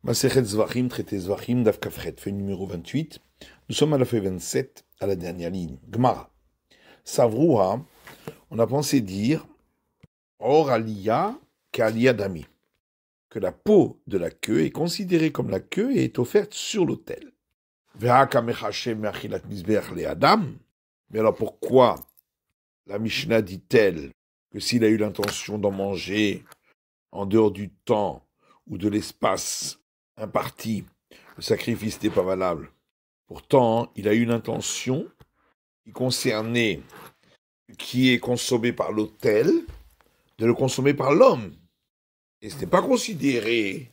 Masechet Zvachim, traité Zvachim, Daf Kafret, feuille numéro 28. Nous sommes à la feuille 27, à la dernière ligne. Gmara. Savrouha, on a pensé dire Or Aliyah qu'Aliyah Dami, que la peau de la queue est considérée comme la queue et est offerte sur l'autel. Mais alors pourquoi la Mishnah dit-elle que s'il a eu l'intention d'en manger en dehors du temps ou de l'espace imparti, le sacrifice n'est pas valable? Pourtant, il a eu une intention qui concernait ce qui est consommé par l'autel, de le consommer par l'homme. Et ce n'est pas considéré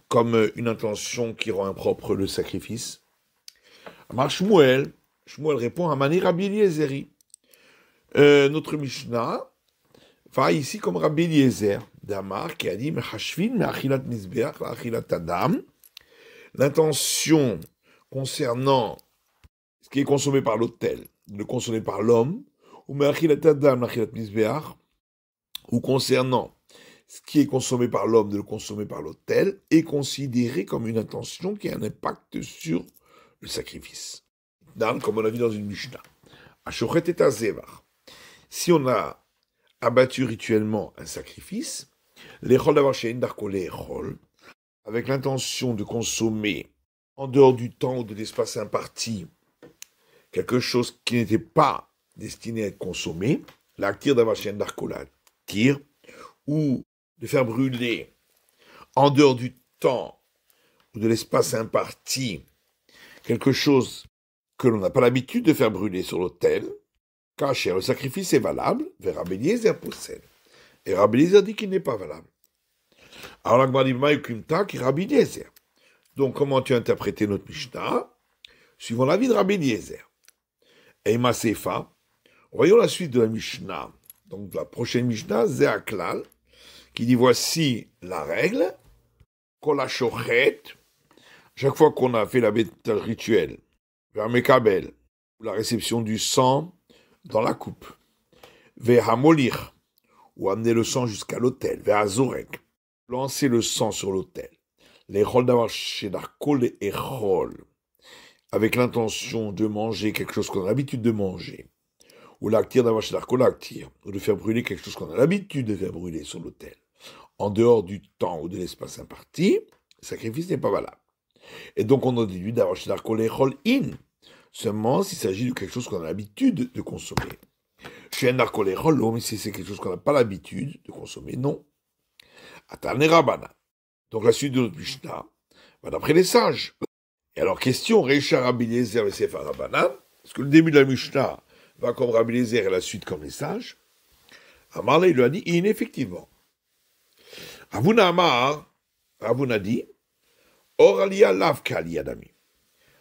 comme une intention qui rend impropre le sacrifice. Amar Shmuel répond à Mani Rabbi Eliezer. Notre Mishnah va ici comme Rabbi Eliezer d'Amar qui a dit Mechashvin me'achilat mizbeach la'achilat adam. L'intention concernant ce qui est consommé par l'autel, de le consommer par l'homme, ou me'achilat adam la'achilat mizbeach, ou concernant ce qui est consommé par l'homme, de le consommer par l'autel, est considéré comme une intention qui a un impact sur le sacrifice. Comme on a vu dans une Mishnah. Ashochet et azevar. Si on a abattu rituellement un sacrifice, l'echol d'avoir chez Indarko l'echol, avec l'intention de consommer en dehors du temps ou de l'espace imparti quelque chose qui n'était pas destiné à être consommé, l'actir d'avoir chez Indarko la tire, ou de faire brûler en dehors du temps ou de l'espace imparti quelque chose que l'on n'a pas l'habitude de faire brûler sur l'autel, caché, le sacrifice est valable, vers Rabbi Eliezer possède. Et Rabbi Eliezer dit qu'il n'est pas valable. Alors la Gemara dit qui Rabbi Eliezer. Donc comment tu as interprété notre Mishnah? Suivant l'avis de Rabbi Eliezer. Et Masefa, voyons la suite de la Mishnah. Donc la prochaine Mishnah, Zéaklal, qui dit voici la règle, Kol hashochet, chaque fois qu'on a fait l'abattage rituel, vers Mekabel, la réception du sang dans la coupe, vers Hamolir, ou amener le sang jusqu'à l'autel, vers Azorek, lancer le sang sur l'autel, les rôles d'avoir chez Darkol et rôle, avec l'intention de manger quelque chose qu'on a l'habitude de manger, ou l'actir d'avoir chez Darkol l'actir, ou de faire brûler quelque chose qu'on a l'habitude de faire brûler sur l'autel, en dehors du temps ou de l'espace imparti, le sacrifice n'est pas valable. Et donc on a déduit d'avoir chez Darkol et rôle in, seulement s'il s'agit de quelque chose qu'on a l'habitude de consommer. Chez un Darkol et rôle, mais si c'est quelque chose qu'on n'a pas l'habitude de consommer, non. Atane Rabana. Donc la suite de notre Mishnah va d'après les sages. Et alors question, Reisha Rabbi Eliezer et Sefer Rabbanan, est-ce que le début de la Mishnah va comme Rabbi Eliezer et la suite comme les sages? Amar il lui a dit, ineffectivement. Ravuna Amar, Ravuna dit, Or Aliyah lav k'Aliyah Dami.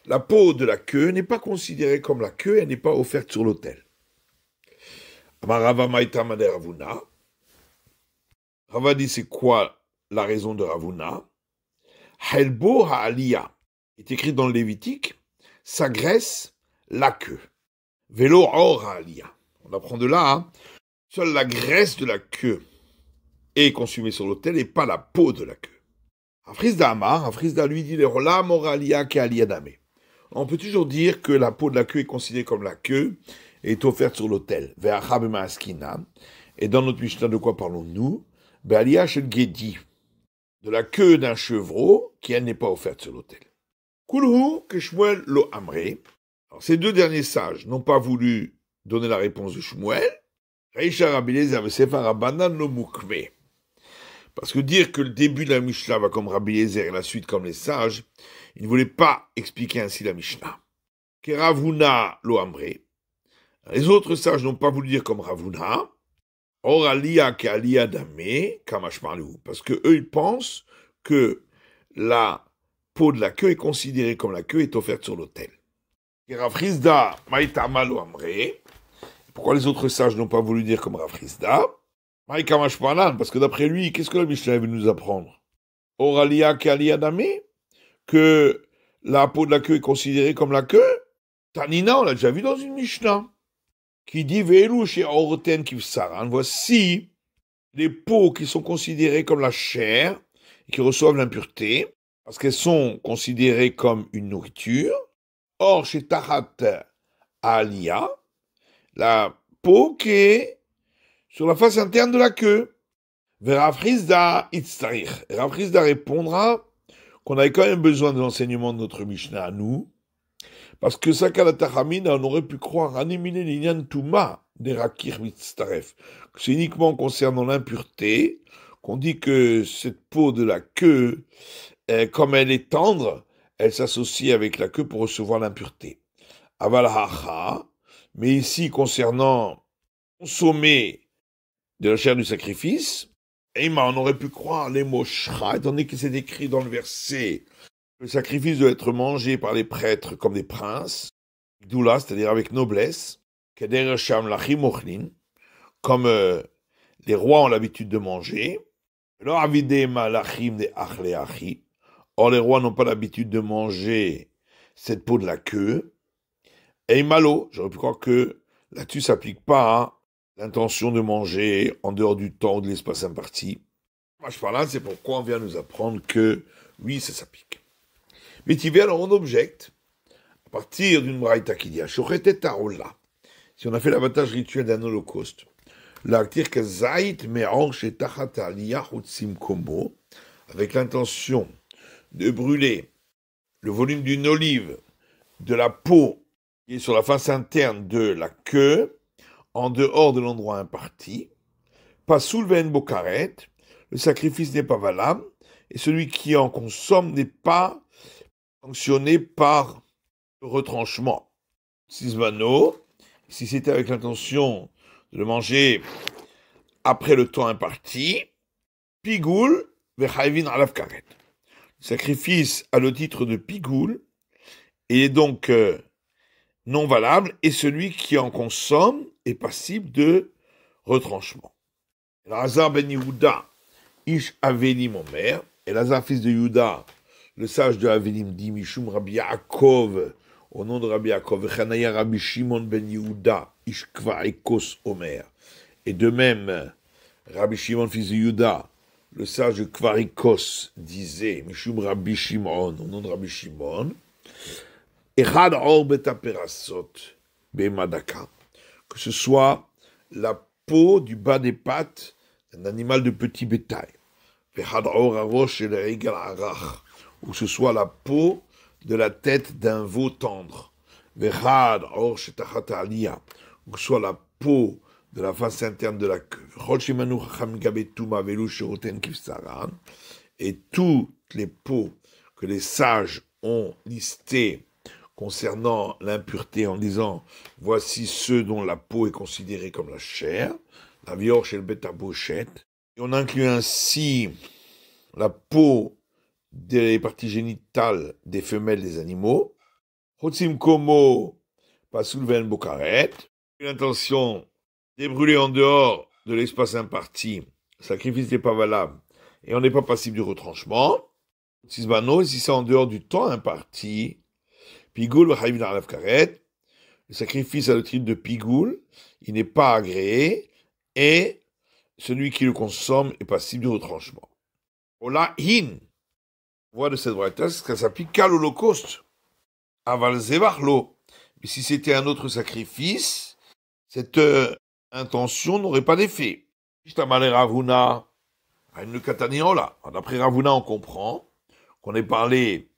La peau de la queue n'est pas considérée comme la queue, elle n'est pas offerte sur l'autel. Amar Rava Maïta Made Ravuna. Rava dit, c'est quoi la raison de Ravuna? Helbo ha'aliyah est écrit dans le Lévitique, sa graisse, la queue. Vélo or ha'aliyah. On apprend de là, seule la graisse de la queue est consumée sur l'autel et pas la peau de la queue. Afrizda Amar, Afrizda lui dit, on peut toujours dire que la peau de la queue est considérée comme la queue et est offerte sur l'autel. Et dans notre Mishnah, de quoi parlons-nous? De la queue d'un chevreau qui, elle, n'est pas offerte sur l'autel. Kulhu que Shmuel lo amré. Alors, ces deux derniers sages n'ont pas voulu donner la réponse de Shmuel. Reisha Rabbi Eliezer ve Sefer Rabbanan lo mukme. Parce que dire que le début de la Mishnah va comme Rabbi Eliezer et la suite comme les sages, il ne voulait pas expliquer ainsi la Mishnah. Que Ravuna lo amré. Les autres sages n'ont pas voulu dire comme Ravuna. Or Aliyah ke Aliyah Dame, kamash parlou. Parce que eux ils pensent que la peau de la queue est considérée comme la queue est offerte sur l'autel. Que Rafrizda maïtama lo amré. Pourquoi les autres sages n'ont pas voulu dire comme Rafrizda? Parce que d'après lui, qu'est-ce que la Mishnah veut nous apprendre? Or Aliyah ke Aliyah Dame, que la peau de la queue est considérée comme la queue. Tanina, on l'a déjà vu dans une Mishnah, qui dit Ve'elu chez Orten Kivsaran. Voici les peaux qui sont considérées comme la chair et qui reçoivent l'impureté. parce qu'elles sont considérées comme une nourriture. Or, chez Tahat Aliyah, la peau qui est sur la face interne de la queue. Rav Hizda Itzarich. Rav Hizda répondra qu'on avait quand même besoin de l'enseignement de notre Mishnah à nous, parce que Sakalatachamina, on aurait pu croire Animine Linyan Touma des Rakir Mitztaref, que c'est uniquement concernant l'impureté qu'on dit que cette peau de la queue, comme elle est tendre, elle s'associe avec la queue pour recevoir l'impureté. Avalhacha, mais ici concernant consommer de la chair du sacrifice, on aurait pu croire les mots shra, étant donné que c'est écrit dans le verset, le sacrifice doit être mangé par les prêtres comme des princes, doula, c'est-à-dire avec noblesse, comme les rois ont l'habitude de manger. Or, les rois n'ont pas l'habitude de manger cette peau de la queue. Et malo, j'aurais pu croire que là-dessus s'applique pas hein, l'intention de manger en dehors du temps ou de l'espace imparti. Moi, je parle là, c'est pourquoi on vient nous apprendre que oui, ça s'applique. Mais alors on objecte, à partir d'une braïta qui dit Shochetet Tarola, si on a fait l'abattage rituel d'un holocauste, l'actir que Zait Me'anche et Tachat Aliyah Utsim Kombo, avec l'intention de brûler le volume d'une olive de la peau qui est sur la face interne de la queue, en dehors de l'endroit imparti, pas soulven bokaret, le sacrifice n'est pas valable, et celui qui en consomme n'est pas sanctionné par le retranchement. Sismano, si c'était avec l'intention de le manger après le temps imparti, pigoul, vechayvin alav karet. Le sacrifice a le titre de pigoul, et est donc non valable, et celui qui en consomme est passible de retranchement. Elazar ben Yehuda, Ish Avelim Omer, Elazar fils de Yehuda, le sage de Avelim, dit Mishum Rabbi Yaakov, au nom de Rabbi Yaakov, Chanaya Rabbi Shimon ben Yehuda, Ish Kvaikos Omer. Et de même, Rabbi Shimon fils de Yehuda, le sage de Kvarikos, disait Mishum Rabbi Shimon, au nom de Rabbi Shimon, Echad Or Betaperasot Bemadaka, que ce soit la peau du bas des pattes d'un animal de petit bétail, ou ce soit la peau de la tête d'un veau tendre, ou que ce soit la peau de la face interne de la queue, et toutes les peaux que les sages ont listées concernant l'impureté en disant voici ceux dont la peau est considérée comme la chair, la viorche et le bêta-bochette. Et on inclut ainsi la peau des parties génitales des femelles des animaux. Hotzim komo pasulven bokaret. L'intention de brûler en dehors de l'espace imparti, le sacrifice n'est pas valable et on n'est pas passible du retranchement. Sisbano, si c'est en dehors du temps imparti, Pigoul, le sacrifice a le titre de Pigoul, il n'est pas agréé, et celui qui le consomme est passible du retranchement. Ola hin, on voit de cette braïta, ça s'applique qu'à l'Holocauste. Aval zevachlo. Mais si c'était un autre sacrifice, cette intention n'aurait pas d'effet. D'après Ravuna, on comprend qu'on ait parlé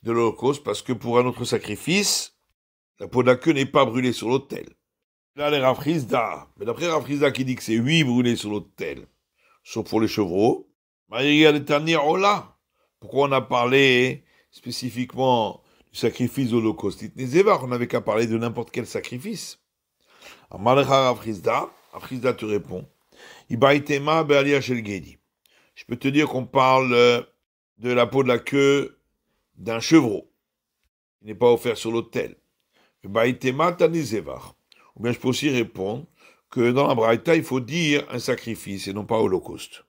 de l'Holocauste, parce que pour un autre sacrifice, la peau de la queue n'est pas brûlée sur l'autel. Là, les Rav Hizda, mais d'après Rav Hizda qui dit que c'est 8 brûlés sur l'autel, sauf pour les chevreaux, pourquoi on a parlé spécifiquement du sacrifice de l'Holocauste? On n'avait qu'à parler de n'importe quel sacrifice. Rav Hizda te répond, je peux te dire qu'on parle de la peau de la queue d'un chevreau, qui n'est pas offert sur l'autel. Ou bien je peux aussi répondre que dans la braïta, il faut dire un sacrifice et non pas holocauste.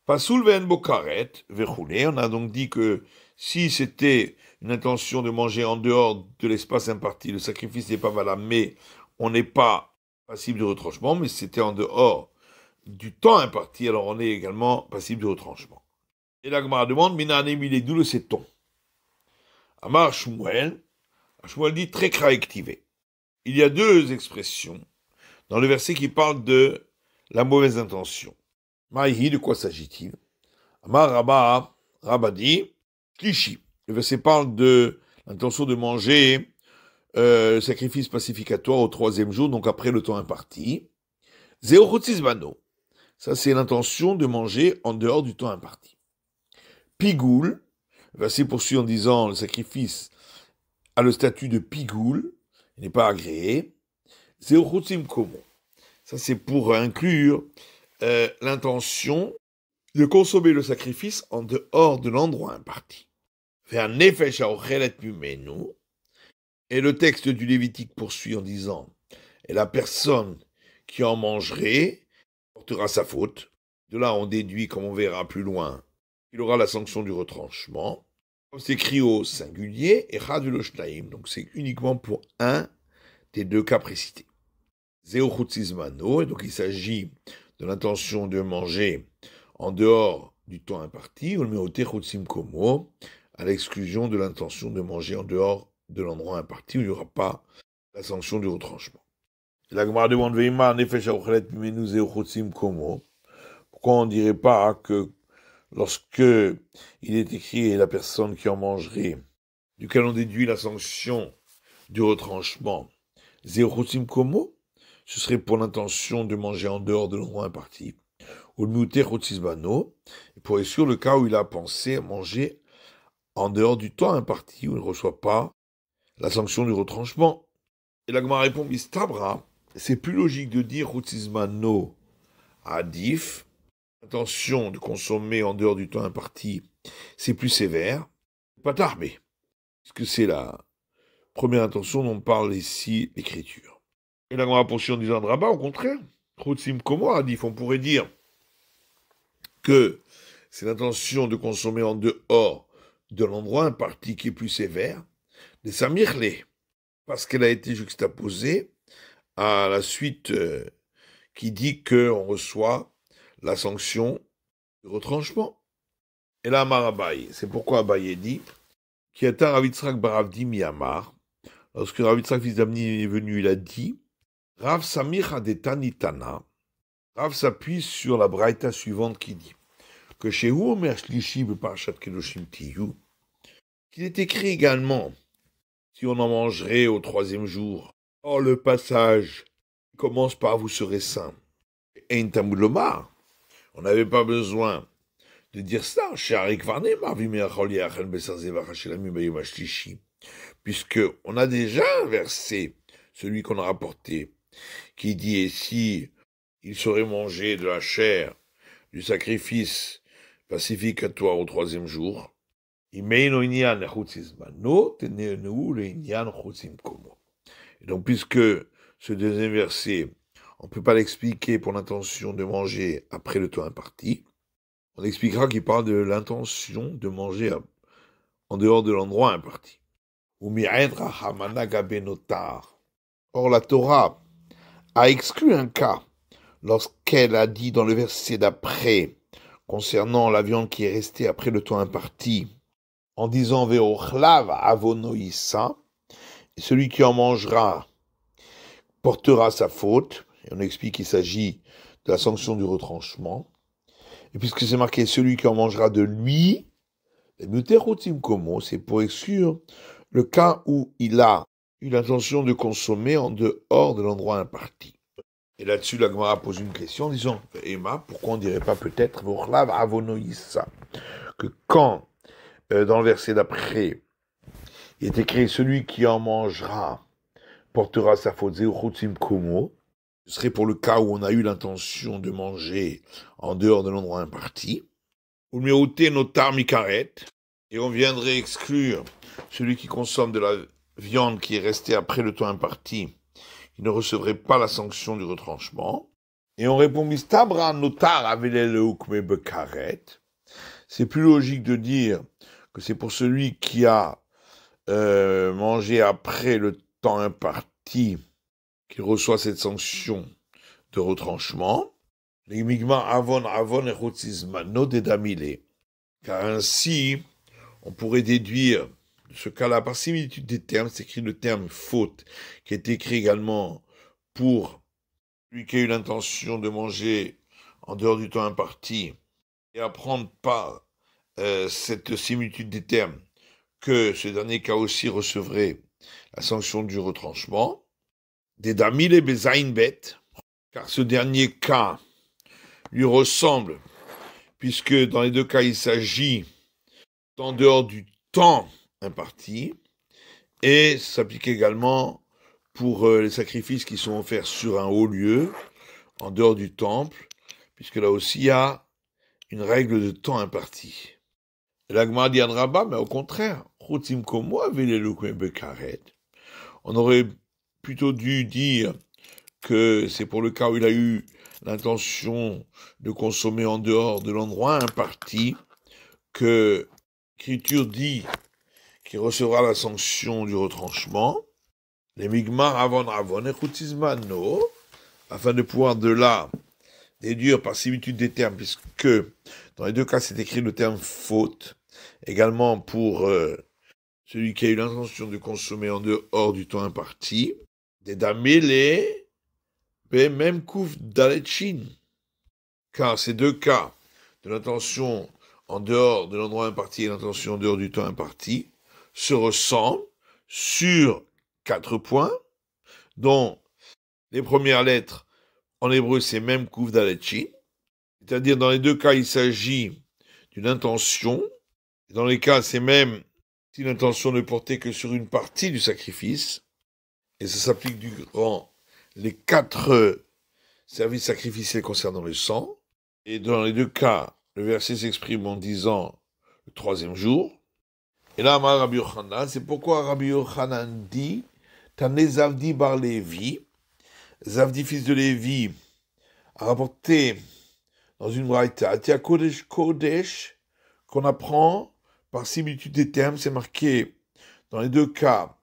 Pasoul ven bokaret, verroulé, on a donc dit que si c'était une intention de manger en dehors de l'espace imparti, le sacrifice n'est pas valable, mais on n'est pas passible de retranchement, mais si c'était en dehors du temps imparti, alors on est également passible de retranchement. Et la Gemara demande, Minane Milé, d'où le sait-on? Amar Shmuel, Shmuel dit très activé. Il y a deux expressions dans le verset qui parle de la mauvaise intention. Maïhi, de quoi s'agit-il? Amar Rabba dit, Shlishi. Le verset parle de l'intention de manger le sacrifice pacificatoire au troisième jour, donc après le temps imparti. Zéochotzizmano. Ça, c'est l'intention de manger en dehors du temps imparti. Pigoul. Le verset poursuit en disant le sacrifice a le statut de pigoul, il n'est pas agréé. Zéochotzim komo. Ça, c'est pour inclure l'intention de consommer le sacrifice en dehors de l'endroit imparti. Faire nefesh haochelet mimenu. Et le texte du Lévitique poursuit en disant et la personne qui en mangerait portera sa faute. De là, on déduit, comme on verra plus loin, qu'il aura la sanction du retranchement. C'est écrit au singulier et Chaduloshlaim, donc c'est uniquement pour un des deux cas précités. Zéochutzizmano, et donc il s'agit de l'intention de manger en dehors du temps imparti, ou le meote chutzim komo, à l'exclusion de l'intention de manger en dehors de l'endroit imparti où il n'y aura pas la sanction du retranchement. La Gemara demande Veima nefesh haochelet mimenu zéochutzim komo. Pourquoi on ne dirait pas que lorsque il est écrit la personne qui en mangerait, duquel on déduit la sanction du retranchement, zéochutzim komo, ce serait pour l'intention de manger en dehors de l'endroit imparti, ou le muter chutzizmano, pour être sûr le cas où il a pensé à manger en dehors du temps imparti, où il ne reçoit pas la sanction du retranchement. Et la Gemara répond, Mistabra, c'est plus logique de dire chutzizmano adif, l'intention de consommer en dehors du temps imparti, c'est plus sévère, pas tarbé, puisque c'est la première intention dont parle ici l'écriture. Et la Gemara poursuit en disant Rabba, au contraire, chutzim komo adif, on pourrait dire que c'est l'intention de consommer en dehors de l'endroit imparti qui est plus sévère, de samirle, parce qu'elle a été juxtaposée à la suite qui dit qu'on reçoit la sanction du retranchement. Et là, Amar Abaye, c'est pourquoi Abaye dit qui atteint Rav Yitzhak Baravdi Miyamar, lorsque Rav Yitzhak fils d'Amni est venu, il a dit Rav Samir Adetanitana, Rav s'appuie sur la braïta suivante qui dit que chez Omer Shlishi Parashat Kedoshim Tiyu, qu'il est écrit également si on en mangerait au troisième jour. Or, le passage commence par vous serez saints. Et Tamulomar, on n'avait pas besoin de dire ça, puisque on a déjà un verset, celui qu'on a rapporté, qui dit et si il serait mangé de la chair du sacrifice pacificatoire au troisième jour, et donc, puisque ce deuxième verset, on ne peut pas l'expliquer pour l'intention de manger après le temps imparti, on expliquera qu'il parle de l'intention de manger en dehors de l'endroit imparti. Or, la Torah a exclu un cas lorsqu'elle a dit dans le verset d'après, concernant la viande qui est restée après le temps imparti, en disant Ve'ochlav avonoïsa, et celui qui en mangera portera sa faute. Et on explique qu'il s'agit de la sanction du retranchement. Et puisque c'est marqué celui qui en mangera de lui, c'est pour exclure le cas où il a eu l'intention de consommer en dehors de l'endroit imparti. Et là-dessus, la Gemara pose une question en disant Emma, pourquoi on ne dirait pas peut-être Ve'ochlav avonoïsa, que quand dans le verset d'après, il est écrit celui qui en mangera portera sa faute, zéochutzim komo. Ce serait pour le cas où on a eu l'intention de manger en dehors de l'endroit imparti. Ou miroute notar mikaret, et on viendrait exclure celui qui consomme de la viande qui est restée après le temps imparti, il ne recevrait pas la sanction du retranchement. Et on répond mistabra notar avelel ukme bekaret. C'est plus logique de dire que c'est pour celui qui a mangé après le temps imparti qu'il reçoit cette sanction de retranchement. Les migma avon et chutzizmano dedamile. Car ainsi, on pourrait déduire de ce cas-là, par similitude des termes, c'est écrit le terme faute, qui est écrit également pour lui qui a eu l'intention de manger en dehors du temps imparti, et apprendre par cette similitude des termes que ce dernier cas aussi recevrait la sanction du retranchement, des damil et bezaïn bet, car ce dernier cas lui ressemble, puisque dans les deux cas il s'agit en dehors du temps imparti, et ça s'applique également pour les sacrifices qui sont offerts sur un haut lieu, en dehors du temple, puisque là aussi il y a une règle de temps imparti. L'Agma dit Rabat, mais au contraire, on aurait plutôt dû dire que c'est pour le cas où il a eu l'intention de consommer en dehors de l'endroit imparti que l'Écriture dit qu'il recevra la sanction du retranchement, les migmar avon et chutizmano, afin de pouvoir de là déduire par similitude des termes, puisque dans les deux cas c'est écrit le terme faute, également pour celui qui a eu l'intention de consommer en dehors du temps imparti, des damélés, même kouf daletchin, car ces deux cas de l'intention en dehors de l'endroit imparti et l'intention en dehors du temps imparti se ressemblent sur 4 points, dont les premières lettres en hébreu c'est même kouf daletchin, c'est-à-dire dans les deux cas il s'agit d'une intention, et dans les cas c'est même si l'intention ne portait que sur une partie du sacrifice, et ça s'applique durant les 4 services sacrificiels concernant le sang, et dans les deux cas, le verset s'exprime en disant le 3e jour. Et là, Rabbi Yochanan, c'est pourquoi Rabbi Yochanan dit Tane Zavdi bar Lévi, Zavdi fils de Lévi, a rapporté dans une braïta, Tia Kodesh Kodesh, qu'on apprend par similitude des termes, c'est marqué dans les deux cas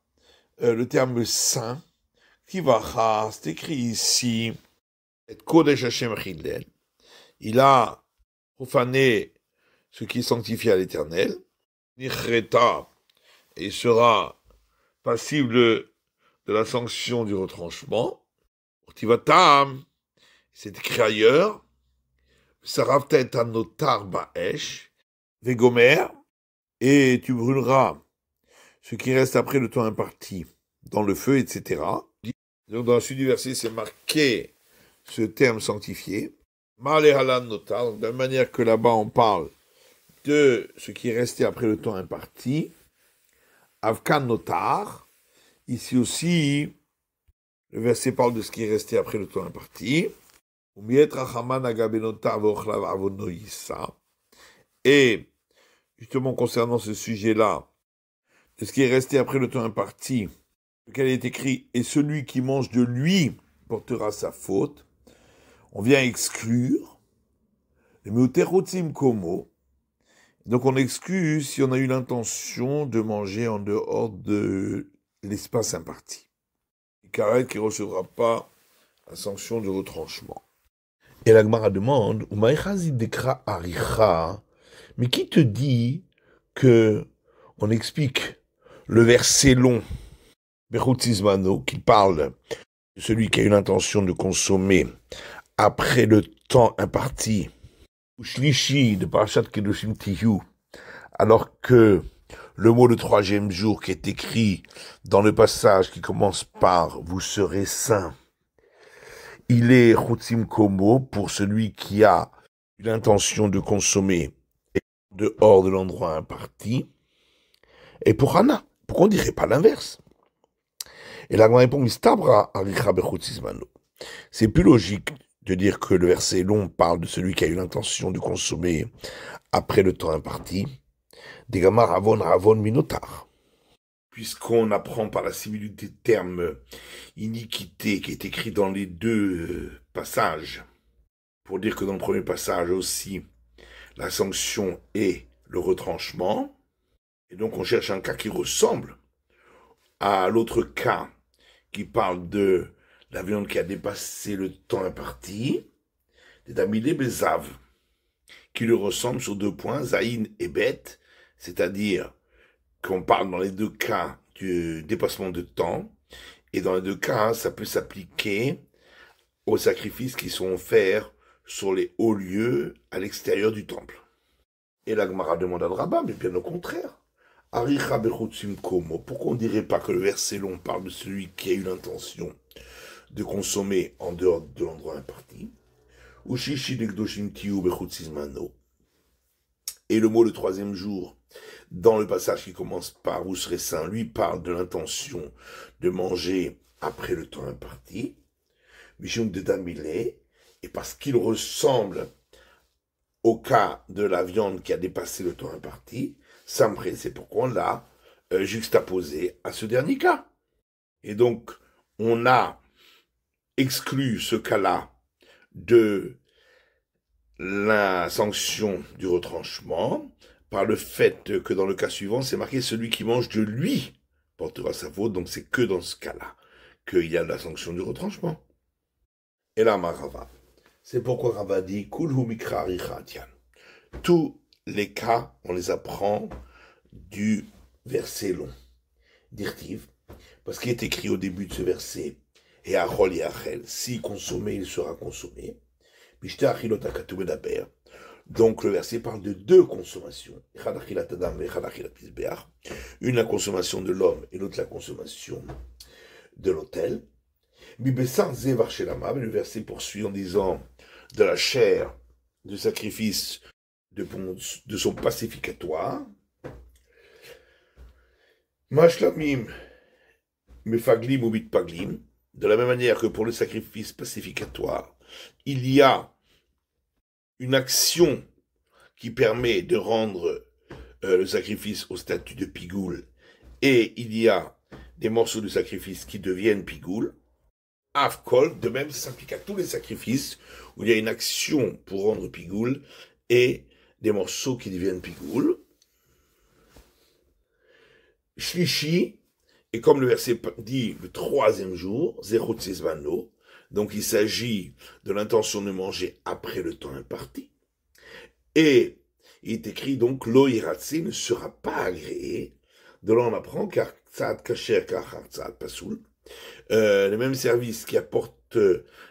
le terme saint, Kivacha, c'est écrit ici, et Kodesh Hashem Chidlel, il a profané ce qui est sanctifié à l'Éternel, Nichreta, et il sera passible de la sanction du retranchement, Tivatam, c'est écrit ailleurs, Saraftet Anotar Baesh, Vegomer, et tu brûleras ce qui reste après le temps imparti dans le feu, etc. Donc dans la suite du verset, c'est marqué ce terme sanctifié. Malehalan notar, de la même manière que là-bas on parle de ce qui est resté après le temps imparti. Avkan notar, ici aussi, le verset parle de ce qui est resté après le temps imparti. Et justement concernant ce sujet-là, de ce qui est resté après le temps imparti, lequel est écrit, et celui qui mange de lui portera sa faute, on vient exclure le meuterotim komo. Donc on exclut si on a eu l'intention de manger en dehors de l'espace imparti. Karet qui ne recevra pas la sanction de retranchement. Et la Gemara demande, mais qui te dit que on explique le verset long, Bechutizmano, qui parle de celui qui a eu l'intention de consommer après le temps imparti, ou Shlishi de Parashat Kedoshim Tihu, alors que le mot le 3e jour qui est écrit dans le passage qui commence par « Vous serez saints », il est Chutzim Komo pour celui qui a eu l'intention de consommer dehors de l'endroit imparti, et pour Hana, pourquoi on ne dirait pas l'inverse? Et la répond Mistabra Aricha Bechutizmano. C'est plus logique de dire que le verset long parle de celui qui a eu l'intention de consommer après le temps imparti, des gamar avon minotar. Puisqu'on apprend par la similitude des termes iniquité qui est écrit dans les deux passages, pour dire que dans le premier passage aussi, la sanction est le retranchement, et donc on cherche un cas qui ressemble à l'autre cas qui parle de la viande qui a dépassé le temps imparti, des damilé bezav, qui lui ressemble sur 2 points, Zaïn et Bet, c'est-à-dire qu'on parle dans les 2 cas du dépassement de temps, et dans les 2 cas, ça peut s'appliquer aux sacrifices qui sont offerts sur les hauts lieux à l'extérieur du temple. Et la Gemara demande à Rabba, mais bien au contraire. Aricha bechutsim komo. Pourquoi on ne dirait pas que le verset long parle de celui qui a eu l'intention de consommer en dehors de l'endroit imparti? Ou shishi dekdoshim tiu bechutzizmano. Et le mot le 3e jour, dans le passage qui commence par vous serez saint, lui parle de l'intention de manger après le temps imparti. Mishum de damilé, et parce qu'il ressemble au cas de la viande qui a dépassé le temps imparti, Samré, c'est pourquoi on l'a juxtaposé à ce dernier cas. Et donc, on a exclu ce cas-là de la sanction du retranchement par le fait que dans le cas suivant, c'est marqué celui qui mange de lui portera sa faute, donc c'est que dans ce cas-là qu'il y a la sanction du retranchement. Et là, Rava, c'est pourquoi Rava dit Kulhu mikra richatian. Tous les cas, on les apprend du verset long. Dirtiv, parce qu'il est écrit au début de ce verset, et achol et achel, si consommé, il sera consommé. Donc le verset parle de 2 consommations. Une la consommation de l'homme et l'autre la consommation de l'autel. Mais le verset poursuit en disant de la chair du sacrifice de son pacificatoire. Mashlamim mefaglim ou bitpaglim. De la même manière que pour le sacrifice pacificatoire, il y a une action qui permet de rendre le sacrifice au statut de pigoule, et il y a des morceaux de sacrifice qui deviennent pigoule. Avkol, de même, ça s'applique à tous les sacrifices où il y a une action pour rendre pigoule et des morceaux qui deviennent pigoule. Shlishi, et comme le verset dit le 3e jour, Zerot Sezvano, donc il s'agit de l'intention de manger après le temps imparti. Et il est écrit donc, Lo Yiratse ne sera pas agréé. De là on apprend, car Tzad Kacher, car Tzad Pasoul. Le même service qui apporte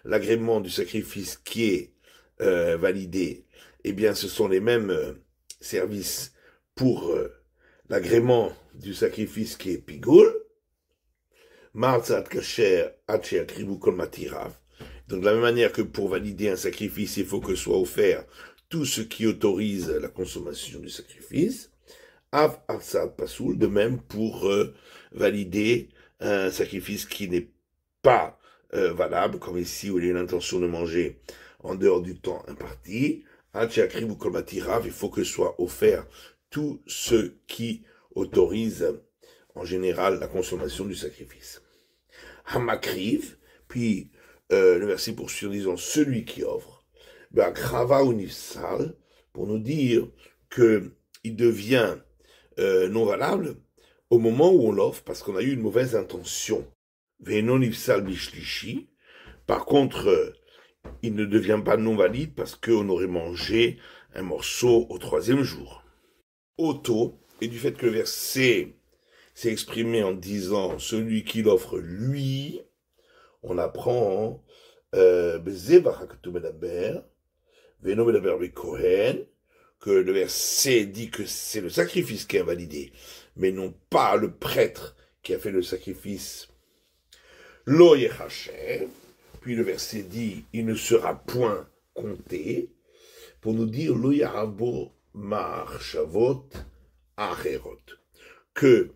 l'agrément du sacrifice qui est validé, eh bien ce sont les mêmes services pour l'agrément du sacrifice qui est pigoul. Marzat kasher hache akribu kol matirav. Donc de la même manière que pour valider un sacrifice, il faut que soit offert tout ce qui autorise la consommation du sacrifice. Av arsat pasoul, de même pour valider un sacrifice qui n'est pas valable, comme ici où il y a l'intention de manger en dehors du temps imparti. Il faut que soit offert tout ce qui autorise en général la consommation du sacrifice. Hamakriv, puis le verset poursuit en disant celui qui offre, Krava ou Nifsal, pour nous dire qu'il devient non valable au moment où on l'offre, parce qu'on a eu une mauvaise intention. Venon Nifsal Bishlishi, par contre, il ne devient pas non valide parce qu'on aurait mangé un morceau au 3e jour. Auto, et du fait que le verset s'est exprimé en disant celui qui l'offre lui, on apprend que le verset dit que c'est le sacrifice qui est invalidé, mais non pas le prêtre qui a fait le sacrifice. Lo yechachev, puis le verset dit il ne sera point compté, pour nous dire lo yarabo marchavot acherot, que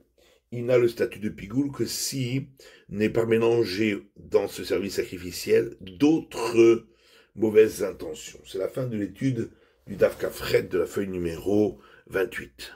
il n'a le statut de pigoule que si n'est pas mélangé dans ce service sacrificiel d'autres mauvaises intentions. C'est la fin de l'étude du Daf Kafret de la feuille numéro 28.